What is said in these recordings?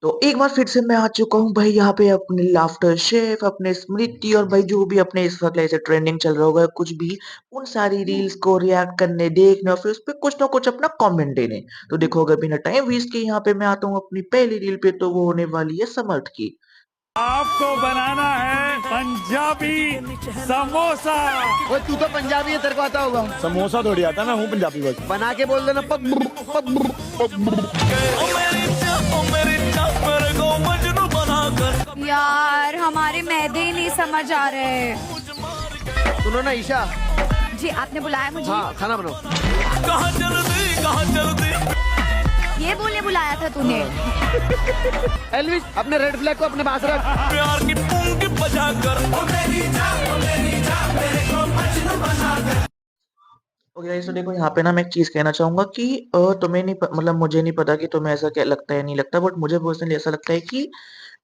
तो एक बार फिर से मैं आ चुका हूँ भाई यहाँ पे अपने लाफ्टर शेफ, अपने स्मृति और भाई जो भी अपने इस वक्त ऐसे ट्रेंडिंग चल रहा होगा कुछ भी, उन सारी रील्स को रिएक्ट करने, देखने और फिर उस पे कुछ ना कुछ अपना कमेंट देने। तो देखो अगर बिना टाइम वेस्ट के यहाँ पे मैं आता हूँ अपनी पहली रील पे, तो वो होने वाली है समर्थ की। आपको बनाना है पंजाबी समोसा। वो तू तो पंजाबी है, तेरे को आता होगा। समोसा थोड़ी आता, मैं हूँ पंजाबी बस। बना के बोल देना पक पक पक। यार हमारे मैदे ही नहीं समझ आ रहे। सुनो ना ईशा। जी आपने बुलाया मुझे? हाँ खाना बनाओ। कहाँ चलती ये बोलने बुलाया था तूने? एल्विस अपने रेड फ्लैग को अपने पास रख। प्यार की पूंगी बजा कर। ओके गाइस, तो देखो यहाँ पे ना मैं एक चीज कहना चाहूंगा कि तुम्हें नहीं मतलब मुझे नहीं पता कि तुम्हें ऐसा क्या लगता है नहीं लगता, बट मुझे पर्सनली ऐसा लगता है कि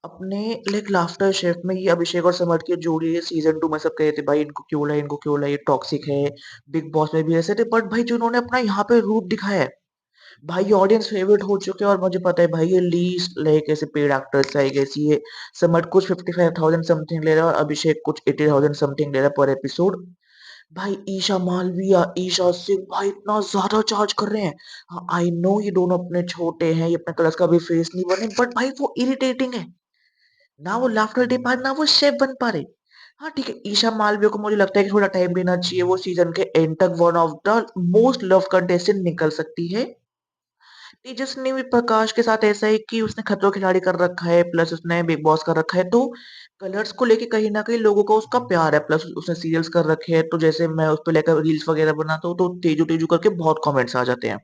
अपने लाइक लाफ्टर शेफ में ये अभिषेक और समर्थ की जोड़ी है। सीजन 2 में सब कहे थे भाई इनको क्यों लाए, ये टॉक्सिक है। बिग बॉस में भी ऐसे थे, बट भाई जो उन्होंने अपना यहाँ पे रूप दिखाया है, भाई ऑडियंस फेवरेट हो चुके हैं। और मुझे पता है भाई ये लीस्ट लाइक ऐसे पेड एक्टर्स है कैसी है। समर्थ कुछ 55,000 समथिंग ले रहा है और अभिषेक कुछ 80,000 समथिंग ले रहा है पर एपिसोड। भाई ईशा मालविया, ईशा सिंह भाई इतना ज्यादा चार्ज कर रहे हैं। हाँ आई नो ये दोनों अपने छोटे हैं, ये अपने क्लास का भी फेस नहीं बने, बट भाई वो इरिटेटिंग है। ना वो लाफ्टर दे पा रहे, ना वो शेफ बन पा रहे। हाँ ठीक है, ईशा मालविया को मुझे लगता है कि थोड़ा टाइम देना चाहिए। वो सीजन के एंड तक one of the most love contestant निकल सकती है। तेजस्वी भी प्रकाश के साथ ऐसा है कि उसने खतरों के खिलाड़ी कर रखा है, प्लस उसने बिग बॉस कर रखा है, तो कलर्स को लेके कहीं ना कहीं लोगों को उसका प्यार है। प्लस उसने सीरियल्स कर रखे हैं, तो जैसे मैं उस पर लेकर रील्स वगैरह बनाता हूँ तो तेजू तेजू करके बहुत कमेंट्स आ जाते हैं।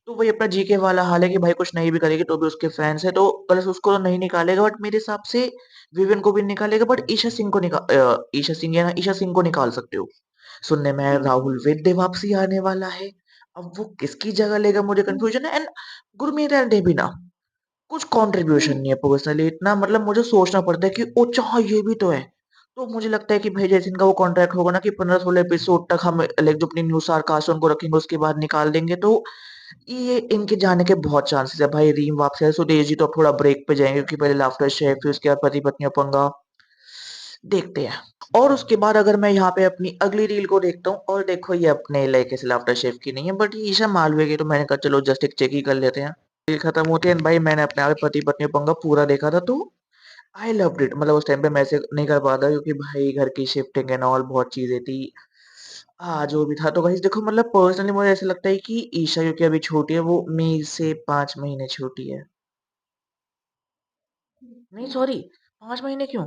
तो वही अपना जीके वाला हाल है कि भाई कुछ नहीं भी करेगी तो भी उसके फैंस है, तो कलर्स उसको तो नहीं निकालेगा, बट मेरे हिसाब से विवियन को भी निकालेगा, बट ईशा सिंह को ईशा सिंह है ना, ईशा सिंह को निकाल सकते हो। सुनने में राहुल वेद वापसी आने वाला है। अब वो किसकी जगह लेगा मुझे कंफ्यूजन है। एंड गुरमीत एंड भी ना कुछ कंट्रीब्यूशन नहीं है पर्सनली इतना, मतलब मुझे सोचना पड़ता है कि ओ चाह ये भी तो है। तो मुझे लगता है कि भाई जैसे इनका वो कॉन्ट्रैक्ट होगा ना कि 15-16 एपिसोड तक हम लाइक जो अपनी न्यू स्टार कास्ट उनको रखेंगे उसके बाद निकाल देंगे, तो ये इनके जाने के बहुत चांसेस है। भाई रीम वापस है, सुदेश जी तो अब थोड़ा ब्रेक पे जाएंगे क्योंकि पहले लाफ्टर शेफ फिर उसके बाद पति पत्नी पंगा, देखते हैं। और उसके बाद अगर मैं यहाँ पे अपनी अगली रील को देखता हूँ, और देखो ये अपने लाइक ऐसे लाफ्टर शेफ की नहीं है, बट ये ईशा मालवे की, तो मैंने कहा चलो जस्ट एक चेक ही कर लेते हैं। रील खत्म होती है भाई, मैंने अपने आप पति पत्नी पंगा पूरा देखा था, तो आई लव्ड इट। मतलब उस टाइम पे मैं ऐसे नहीं कर पाता क्योंकि भाई घर की शिफ्टिंग एंड ऑल बहुत चीजें थी। जो भी था तो गाइस देखो, मतलब पर्सनली मुझे ऐसा लगता है कि ईशा क्योंकि अभी छोटी है, वो मेरे से 5 महीने छोटी है। नहीं सॉरी, 5 महीने क्यों,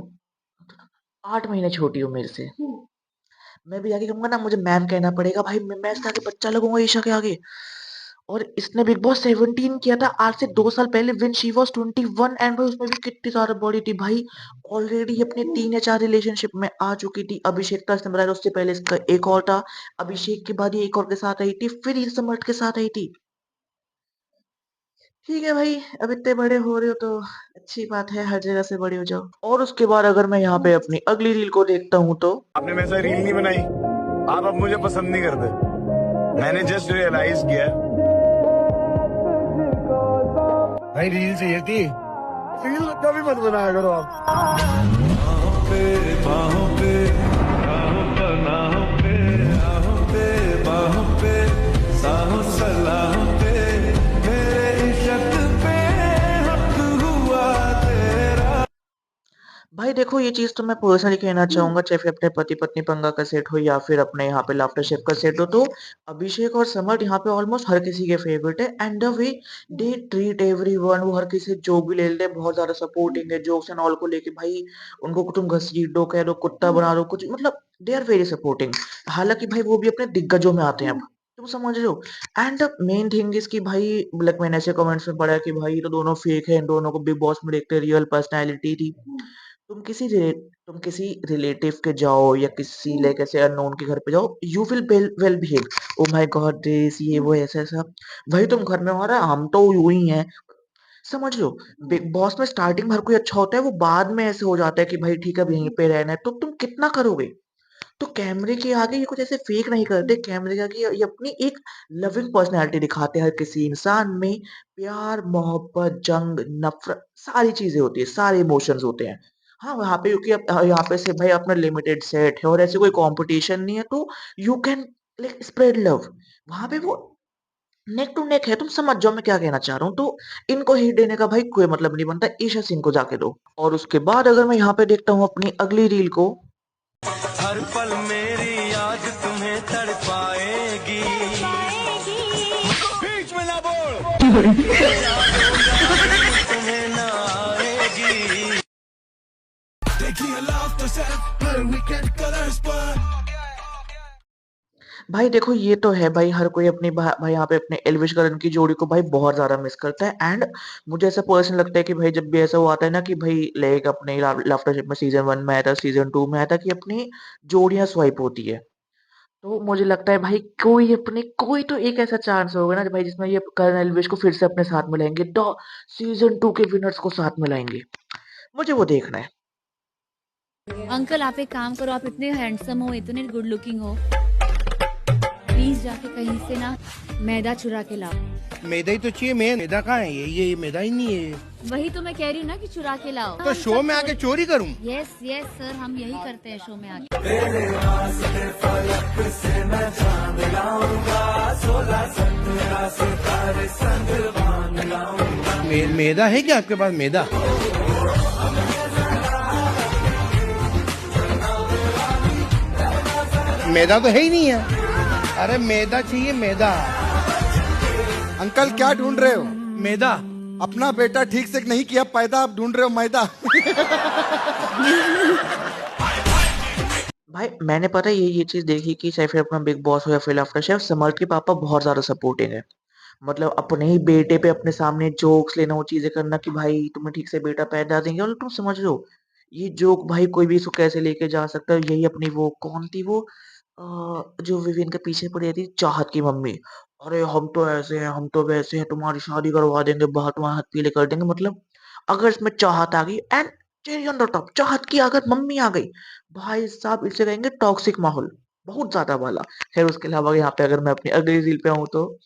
8 महीने छोटी हो मेरे से। मैं भी आगे कहूंगा ना, मुझे मैम कहना पड़ेगा भाई, मैं इसके आगे बच्चा लगूंगा ईशा के आगे। और इसने बिग बॉस 17 किया था आज से 2 साल पहले, व्हेन शी वाज 21, एंड भाई उसमें भी कितनी सारी बड़ी थी भाई। ऑलरेडी अपने 3 या 4 रिलेशनशिप में आ चुकी थी। अभिषेक था इसने बताया, उससे पहले इसका एक और था। अभिषेक के बाद ये एक और के साथ आई थी, फिर ये समर्थ के साथ आई थी। ठीक है भाई, अब इतने बड़े हो रहे हो तो अच्छी बात है, हर जगह से बड़े हो जाओ। और उसके बाद अगर मैं यहाँ पे अपनी अगली रील को देखता हूँ तो आपने वैसा रील नहीं बनाई, आप अब मुझे पसंद नहीं करते। मैंने जस्ट रियलाइज किया भाई रील चाहिए थी। रील कभी मत बनाया करो आप। भाई देखो ये चीज तो मैं पर्सनली कहना चाहूंगा, चाहे फिर अपने पति पत्नी पंगा का सेट हो या फिर अपने यहाँ पे लाफ्टर शेफ का सेट हो, तो अभिषेक और समर यहाँ पे ऑलमोस्ट हर किसी के फेवरेट है। And the way they treat everyone, वो हर किसी से जोक भी ले लेते हैं, बहुत ज्यादा सपोर्टिंग है जोक्स एंड ऑल को लेके। भाई उनको तुम घसीट दो, कह दो कुत्ता बना दो, कुछ मतलब दे आर वेरी सपोर्टिंग। हालांकि भाई वो भी अपने दिग्गजों में आते हैं, अब तुम समझ रहे हो। And the main thing is कि भाई लाइक मैंने ऐसे कमेंट्स में पढ़ा है कि भाई ये तो दोनों फेक है, इन दोनों को बिग बॉस में देखते रियल पर्सनैलिटी थी। तुम किसी रिलेटिव के जाओ या किसी लाइक ऐसे अननोन के घर पे जाओ, you will well behave. Oh my God this ये वो ऐसा ऐसा। भाई तुम घर में हो रहा है, हम तो यूं ही हैं, समझ लो। बिग बॉस में स्टार्टिंग में हर कोई अच्छा होता है, वो बाद में ऐसे हो जाता है कि भाई ठीक है अब यहीं पे रहना है, तो तुम कितना करोगे। तो कैमरे के आगे ये कुछ ऐसे फेक नहीं करते, कैमरे के आगे ये अपनी एक लविंग पर्सनैलिटी दिखाते हैं। हर किसी इंसान में प्यार, मोहब्बत, जंग, नफ़रत सारी चीज़ें होती हैं, सारे इमोशंस होते हैं। हाँ, वहाँ पे क्योंकि अब यहाँ पे सिर्फ़ भाई अपना लिमिटेड सेट है और ऐसे कोई कॉम्पिटिशन नहीं है, तो you can like spread love. वहाँ पे वो नेक टू नेक है, तुम समझ जाओ मैं क्या कहना चाह रहा हूँ। तो इनको हिट देने का भाई कोई मतलब नहीं बनता, ईशा सिंह को जाके दो। और उसके बाद अगर मैं यहाँ पे देखता हूँ अपनी अगली रील को, हर पल मेरी याद तुम्हें तड़पाएगी। बीच में ना बोल। तुम्हें ना आएगी। देखिए लाफ्टर शेफ हर वीकेंड कलर्स पर। भाई देखो ये तो है भाई, हर कोई अपनी भाई यहाँ पे अपने एल्विश करण की जोड़ी को भाई बहुत ज़्यादा मिस करता है। एंड मुझे ऐसा पर्सनली लगता है कि भाई जब भी ऐसा वो आता है ना कि भाई लाइक अपने लाफ्टर शेफ में सीज़न 1 में आया था, सीज़न 2 में आया था कि अपनी जोड़ियाँ स्वाइप होती है। तो मुझे लगता है भाई कोई तो एक ऐसा चांस होगा ना भाई जिसमें ये करण एल्विश को फिर से अपने साथ मिलाएँगे, द सीज़न 2 के विनर्स को साथ मिलाएँगे। मुझे वो देखना है। अंकल आप एक काम करो, आप इतने हैंडसम हो, इतने गुड लुकिंग हो, प्लीज जाके कहीं से ना मैदा चुरा के लाओ। मैदा ही तो चाहिए, मैदा कहाँ है? ये मैदा ही नहीं है। वही तो मैं कह रही हूँ ना कि चुरा के लाओ। तो शो में आके चोरी करूँ? यस यस सर, हम यही करते हैं शो में आके। मैदा है क्या आपके पास? मैदा मैदा तो है ही नहीं है। अरे मैदा चाहिए, मैदा। अंकल क्या ढूंढ रहे हो? मैदा। अपना बेटा ठीक से नहीं किया पैदा, आप ढूंढ रहे हो मैदा। भाई मैंने पता है ये चीज़ देखी कि चाहे फिर अपना बिग बॉस हो या फिर आफ्टर शेफ, समर्थ के पापा बहुत ज़्यादा सपोर्टिंग है। मतलब अपने ही बेटे पे अपने सामने जोक्स लेना, वो चीज़ें करना कि भाई तुम्हें ठीक से बेटा पैदा देंगे, और तुम समझ लो ये जोक भाई कोई भी इसको कैसे लेके जा सकता है। यही अपनी वो कौन थी वो जो विविन के पीछे पड़ी रहती थी, चाहत की मम्मी। अरे हम तो ऐसे हैं, हम तो वैसे हैं, तुम्हारी शादी करवा देंगे, बाहर तुम्हारे हाथ पीले कर देंगे। मतलब अगर इसमें चाहत आ गई and cherry on the top चाहत की अगर मम्मी आ गई, भाई साहब इसे कहेंगे टॉक्सिक माहौल, बहुत ज़्यादा वाला। खैर उसके अलावा यहाँ पे अगर मैं अपनी अगली रील पे आऊँ तो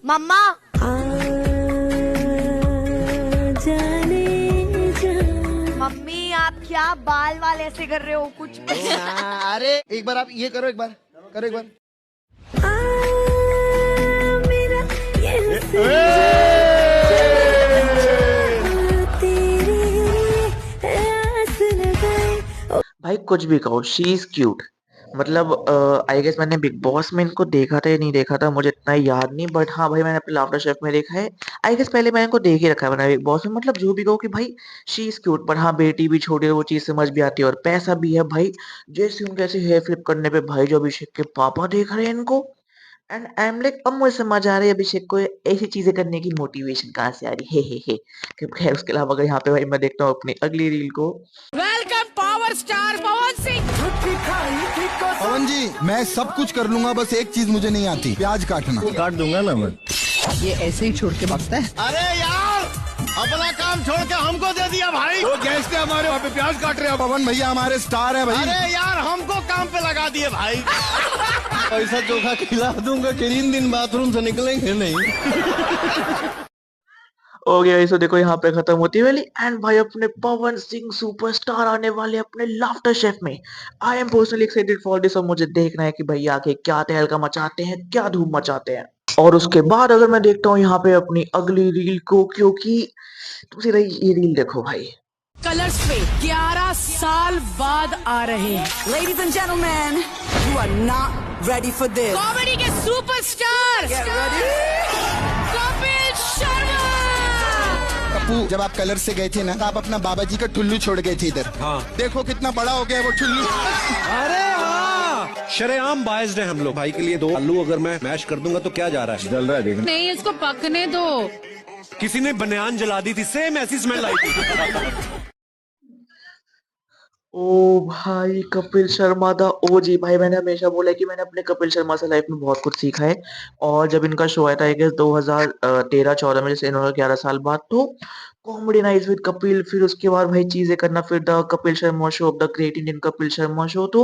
मम्मा मम्मी आप क्या बाल वाल ऐसे कर रहे हो कुछ अरे एक बार आप ये करो, एक बार करो, एक बार। भाई कुछ भी कहो, शी इज़ क्यूट। मतलब आई गेस मैंने बिग बॉस में इनको देखा था या नहीं देखा था मुझे इतना याद नहीं, बट हाँ भाई मैंने अपने लाफ्टर शेफ में देखा है। आई गेस पहले मैंने इनको देख ही रखा है मैंने बिग बॉस में। मतलब जो भी कहो कि भाई शी इज़ क्यूट, पर हाँ बेटी भी छोटी है, वो चीज़ समझ भी आती है और पैसा भी है भाई। जैसे उनके ऐसे हेयर फ्लिप करने पे भाई जो अभिषेक के पापा देख रहे हैं इनको, एंड आई एम लाइक अब मुझे समझ आ रही है अभिषेक को ऐसी चीज़ें करने की मोटिवेशन कहाँ से आ रही है। हे। खैर उसके अलावा अगर यहाँ पे भाई मैं देखता हूँ अपनी अगली रील को, welcome power star Pawan Singh. पवन जी मैं सब कुछ कर लूंगा, बस एक चीज मुझे नहीं आती, प्याज काटना। काट दूंगा ना मैं। ये ऐसे ही छोड़ के भागता है। अरे यार अपना काम छोड़ के हमको दे दिया भाई। वो गेस्ट है हमारे, वहाँ पे प्याज काट रहे हैं। पवन भैया हमारे स्टार है भाई। अरे यार हमको काम पे लगा दिए भाई। ऐसा चोखा खिला दूंगा कि 3 दिन बाथरूम से निकलेंगे नहीं। हो गया इसे देखो यहाँ पे खत्म होती है वाली। एंड भाई अपने पवन सिंह सुपरस्टार आने वाले अपने लाफ्टर शेफ में। I am personally excited for this और मुझे देखना है कि भैया आके क्या तहलका मचाते हैं, क्या धूम मचाते हैं। और उसके बाद अगर मैं देखता हूँ यहाँ पे अपनी अगली रील को, क्योंकि तुम ये रील देखो भाई। कलर्स पे 11 साल बाद आ रहे हैं। Ladies and gentlemen, you are not ready for this. Comedy के superstar Get ready. Kapil Sharma. Pappu जब आप कलर से गए थे ना, तो आप अपना बाबा जी का ठुल्लू छोड़ गए थे इधर। हाँ। देखो कितना बड़ा हो गया वो ठुल्लू। अरे हाँ, शरेआम बायस्ड है हम लोग। भाई के लिए 2 आलू अगर मैं मैश कर दूंगा तो क्या जा रहा है? जल रहा है देखना। नहीं इसको पकने दो। किसी ने बनियान जला दी थी, सेम ऐसी स्मेल आई थी। ओ भाई कपिल शर्मा द ओजी भाई, मैंने हमेशा बोला है कि मैंने अपने कपिल शर्मा से लाइफ में बहुत कुछ सीखा है। और जब इनका शो आया था आई गेस 2013-14 में, जैसे इन्होंने 11 साल बाद, तो कॉमेडी नाइट्स विद कपिल, फिर उसके बाद भाई चीजें करना, फिर the Kapil Sharma show, the great Indian Kapil Sharma show. तो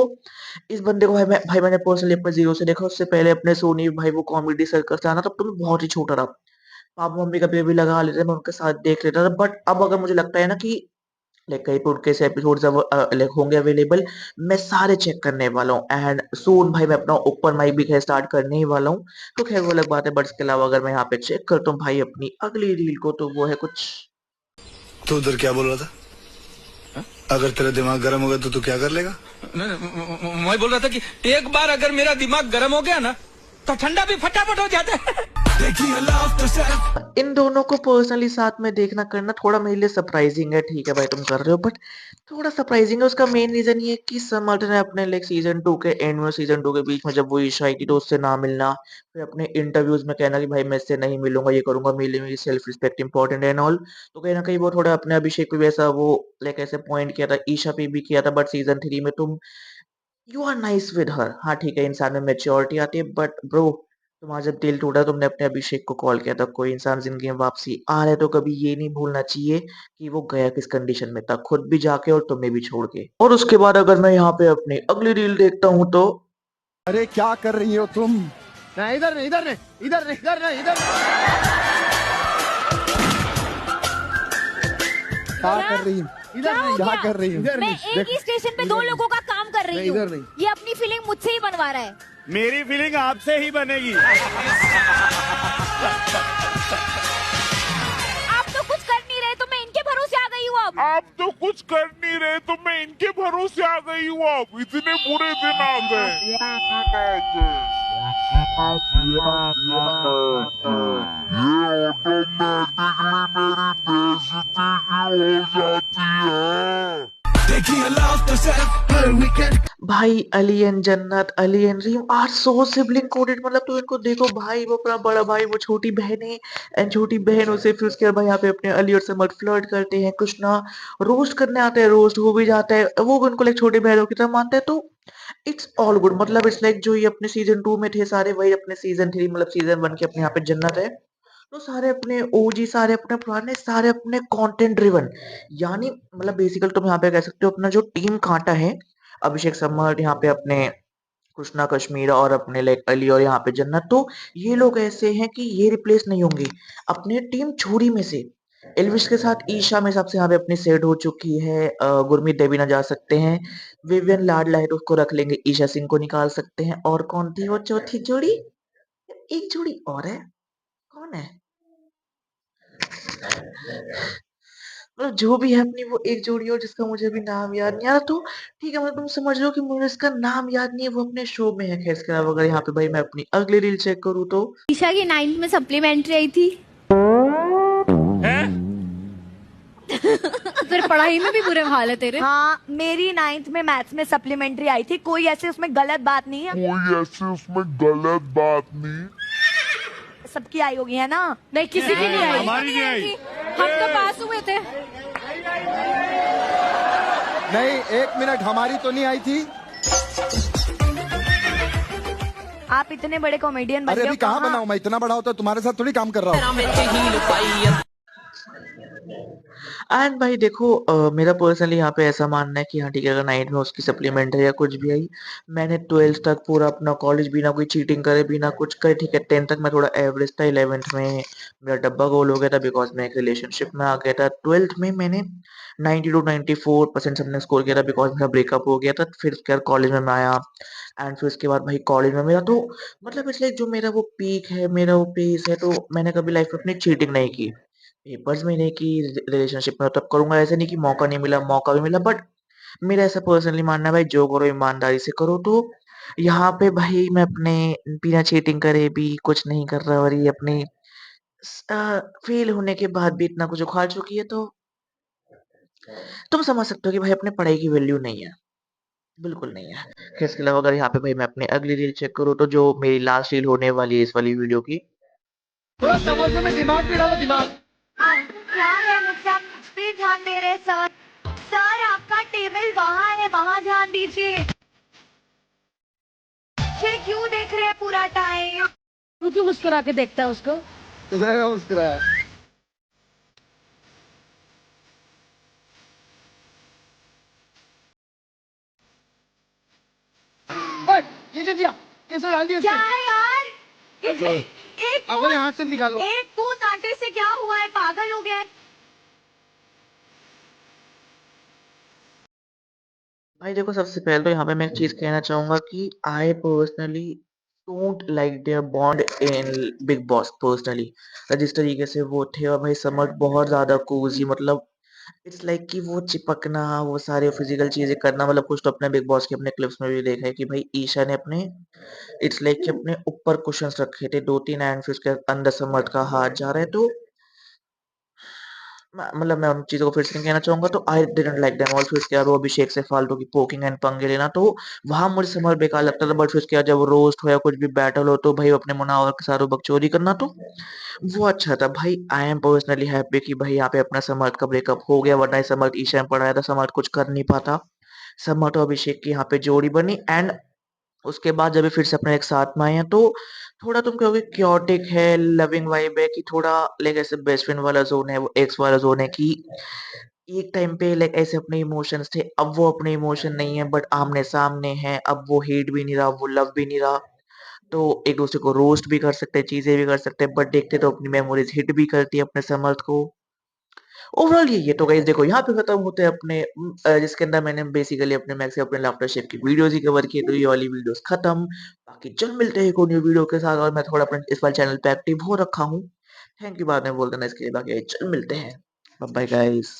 इस बंदे को भाई मैंने पर्सनली अपने जीरो से देखा। उससे पहले अपने सोनी भाई वो कॉमेडी सर्कस था ना, तब तो मैं बहुत ही छोटा था। पापा मम्मी कभी कभी लगा लेते, मैं उनके साथ देख लेता था। बट अब अगर मुझे लगता है ना कि लाइक कहीं पे उनके से एपिसोड्स अब लाइक होंगे अवेलेबल, मैं सारे चेक करने वाला हूँ। एंड सून भाई मैं अपना ओपन माइक भी खैर स्टार्ट करने ही वाला हूँ। तो खैर वो अलग बात है, बट इसके अलावा अगर मैं यहाँ पे चेक करता हूँ भाई अपनी अगली रील को, तो वो है कुछ। तू उधर क्या बोल रहा था? अगर तेरा दिमाग गर्म होगा तो तू क्या कर लेगा? मैं बोल रहा था कि एक बार अगर मेरा दिमाग गर्म हो गया ना तो ठंडा भी फटाफट हो जाता है। देखिए लाफ्टर शेफ। इन दोनों को पर्सनली साथ में देखना करना थोड़ा मेरे लिए सरप्राइजिंग है। ठीक है भाई तुम कर रहे हो, बट थोड़ा सरप्राइजिंग है। उसका मेन रीजन ये है कि समर्थ ने अपने लाइक सीजन 2 के एंड में, सीजन 2 के बीच में जब वो ईशा आई थी तो उससे ना मिलना, फिर अपने इंटरव्यूज में कहना कि भाई मैं इससे नहीं मिलूंगा, ये करूंगा, मेरी सेल्फ रिस्पेक्ट इंपॉर्टेंट है एंड ऑल। तो कहीं ना कहीं वो थोड़ा अपने अभिषेक पे भी ऐसा वो लाइक ऐसे पॉइंट किया था, ईशा पे भी किया था। बट सीजन 3 में तुम you are nice with her. हाँ ठीक है, इंसान में मैच्योरिटी आती है, बट ब्रो तुम्हारा जब दिल टूटा तुमने अपने अभिषेक को कॉल किया था। कोई इंसान जिंदगी में वापसी आ रहा है तो कभी ये नहीं भूलना चाहिए कि वो गया किस कंडीशन में था, खुद भी जाके और तुम्हें भी छोड़ के। और उसके बाद अगर मैं यहाँ पे अपनी अगली रील देखता हूँ तो अरे क्या कर रही हो तुम? नहीं इधर नहीं, इधर नहीं, इधर नहीं, इधर नहीं, इधर क्या कर रही हो? इधर नहीं, क्या कर रही हो? इधर मैं नहीं। एक ही स्टेशन पे दो लोगों का काम कर रही नहीं, हूँ। इधर नहीं। ये अपनी फीलिंग मुझसे ही बनवा रहा है। मेरी फीलिंग आपसे ही बनेगी। आप तो कुछ कर नहीं रहे तो मैं इनके भरोसे आ गई हूँ अब। आप तो कुछ कर नहीं रहे तो मैं इनके भरोसे आ गई हूँ। अब इतने बुरे दिन आ गए। ये ऑटोमेटिकली मेरी बेइज्जती हो जाती है। देखिए लाफ्टर शेफ हर वीकेंड। भाई Ali and Jannat, Ali and Reem are so sibling coded. मतलब तो इनको देखो भाई, वो अपना बड़ा भाई, वो छोटी बहन है एंड छोटी बहन उसे, फिर उसके बाद भाई यहाँ पे अपने अली और समर फ्लर्ट करते हैं। कृष्णा रोस्ट करने आता है, रोस्ट हो भी जाता है, वो भी उनको लाइक छोटे बहनों की तरह मानता है। तो इट्स ऑल गुड। मतलब इट्स लाइक जो ये अपने सीजन 2 में थे सारे, वही अपने सीजन 3 मतलब सीजन 1 के अपने यहाँ पे जन्नत है। तो सारे अपने ओजी, सारे अपने पुराने, सारे अपने कंटेंट ड्रिवन। यानी मतलब बेसिकली तुम यहाँ पे कह सकते हो अपना जो टीम कांटा है, अभिषेक समर, यहाँ पे अपने कृष्णा कश्मीर और अपने लाइक अली और यहाँ पे जन्नत, तो ये लोग ऐसे हैं कि ये रिप्लेस नहीं होंगे अपने टीम छोरी में से। एल्विश के साथ ईशा में सबसे यहाँ पे अपनी सेट हो चुकी है। गुरमीत देवीना जा सकते हैं, विवियन लाडला है तो उसको रख लेंगे, ईशा सिंह को निकाल सकते हैं। और कौन थी वो चौथी जोड़ी? एक जोड़ी और है, कौन है? मतलब जो भी है अपनी वो एक जोड़ी और जिसका मुझे अभी नाम याद नहीं आ रहा। तो ठीक है, मतलब तुम समझ लो कि मुझे इसका नाम याद नहीं है, वो अपने शो में है। खैर इसके अलावा अगर यहाँ पे भाई मैं अपनी अगली रील चेक करूँ तो ईशा की 9th में सप्लीमेंट्री आई थी। फिर पढ़ाई में भी बुरे हाल है तेरे। हाँ, मेरी 9th में मैथ्स में सप्लीमेंट्री आई थी। कोई ऐसे उसमें गलत बात नहीं है, कोई ऐसे उसमें गलत बात नहीं। सबकी आई होगी है ना। नहीं किसी की नहीं आई। हमारी नहीं आई। हम तो पास हुए थे। नहीं, एक मिनट, हमारी तो नहीं आई थी। आप इतने बड़े कॉमेडियन बन अरे गए अभी हो, कहाँ बनाऊं मैं? इतना बड़ा होता तुम्हारे साथ थोड़ी काम कर रहा हूँ। एंड भाई देखो मेरा पर्सनली यहाँ पे ऐसा मानना है कि हाँ ठीक है, अगर 9th में उसकी सप्लीमेंट है या कुछ भी आई, मैंने 12th तक पूरा अपना कॉलेज बिना कोई चीटिंग करे, बिना कुछ करे, ठीक है 10th तक मैं थोड़ा एवरेज था, 11th में मेरा डब्बा गोल हो गया था बिकॉज मैं एक रिलेशनशिप में आ गया था। 12th में मैंने 90 to 94% सबने स्कोर किया था बिकॉज मेरा ब्रेकअप हो गया था। फिर उसके बाद कॉलेज में मैं आया एंड फिर उसके बाद भाई कॉलेज में मेरा तो मतलब इसलिए जो मेरा वो पीक है, मेरा वो पेस है, तो मैंने कभी लाइफ में अपनी चीटिंग नहीं की। पेपर्स में नहीं की, रिलेशनशिप में तब करूंगा। ऐसा नहीं कि मौका नहीं मिला, मौका भी मिला, बट मेरा ऐसा पर्सनली मानना है भाई जो करो ईमानदारी से करो। तो यहाँ पे भाई मैं अपने बिना चीटिंग करे भी कुछ नहीं कर रहा और ये अपने फेल होने के बाद भी इतना कुछ उखाड़ चुकी है, तो तुम समझ सकते हो कि भाई अपने पढ़ाई की वैल्यू नहीं है, बिल्कुल नहीं है। खैर इसके अलावा अगर यहाँ पे भाई मैं अपनी अगली रील चेक करूँ तो जो मेरी लास्ट रील होने वाली है इस वाली वीडियो की, थोड़ा समझने में दिमाग भी डालो, दिमाग। क्या है मुझसे आप कुछ भी ध्यान दे रहे सर। सर आपका टेबल वहाँ है, वहाँ ध्यान दीजिए। फिर क्यों देख रहे हैं पूरा टाइम? तू क्यों मुस्कुरा के देखता है उसको? मुस्कुराया। ये दिया कैसे डाल दिया? क्या है यार? एक अपने हाथ से निकालो। एक पूत आटे से क्या हुआ है? पागल हो गया है? भाई देखो, सबसे पहले तो यहाँ पे मैं एक चीज़ कहना चाहूँगा कि I personally don't like their bond in Bigg Boss personally. जिस तरीके से वो थे, और भाई समझ बहुत ज़्यादा कोज़ी, मतलब इट्स लाइक कि वो चिपकना, वो सारे फिज़िकल चीज़ें करना, मतलब कुछ तो अपने बिग बॉस के अपने क्लिप्स में भी देखा है कि भाई ईशा ने अपने इट्स लाइक कि अपने ऊपर कुशन्स रखे थे 2-3 एंड फिर उसके अंदर समर्थ का हाथ जा रहा है, तो मतलब मैं उन चीज़ों को फिर से नहीं कहना चाहूँगा, तो I didn't like them all. फिर उसके बाद वो अभिषेक से फालतू की पोकिंग एंड पंगे लेना, तो वहाँ मुझे समझ बेकार लगता था। बट फिर उसके बाद जब रोस्ट हो या कुछ भी बैटल हो, तो भाई अपने मुनावर के साथ बकचोदी करना, तो वो अच्छा था। भाई आई एम पर्सनली हैप्पी कि भाई यहाँ पे अपना समर्थ का ब्रेकअप हो गया, वरना ये समर्थ ईशा में पड़ा था, समर्थ कुछ कर नहीं पाता। समर्थ और अभिषेक की यहाँ पे जोड़ी बनी, एंड उसके बाद जब ये फिर से अपने एक साथ में आए हैं, तो थोड़ा तुम कहोगे क्योटिक है, लविंग वाइब है, कि थोड़ा लाइक ऐसे बेस्ट फ्रेंड वाला ज़ोन है, वो एक्स वाला ज़ोन है, कि एक टाइम पे लाइक ऐसे अपने इमोशंस थे, अब वो अपने इमोशन नहीं है, बट आमने-सामने हैं। अब वो हेट भी नहीं रहा, वो लव भी नहीं रहा, तो एक-दूसरे को रोस्ट भी कर सकते हैं, चीज़ें भी कर सकते हैं, बट देखते तो अपनी मेमोरीज़ हिट भी करती है अपने समर्थ को। ओवरऑल ये तो गाइस देखो, यहाँ पे खत्म होते हैं अपने जिसके अंदर मैंने बेसिकली अपने मैक्स से अपने लाफ्टर शेफ की वीडियोस ही कवर की है, तो ये वाली वीडियोस खत्म। बाकी जल्द मिलते हैं एक और न्यू वीडियो के साथ, और मैं थोड़ा अपने इस वाले चैनल पे एक्टिव हो रखा हूँ। थैंक यू बाद में बोल देना इसके लिए, बाकी जल्द मिलते हैं। Bye bye guys.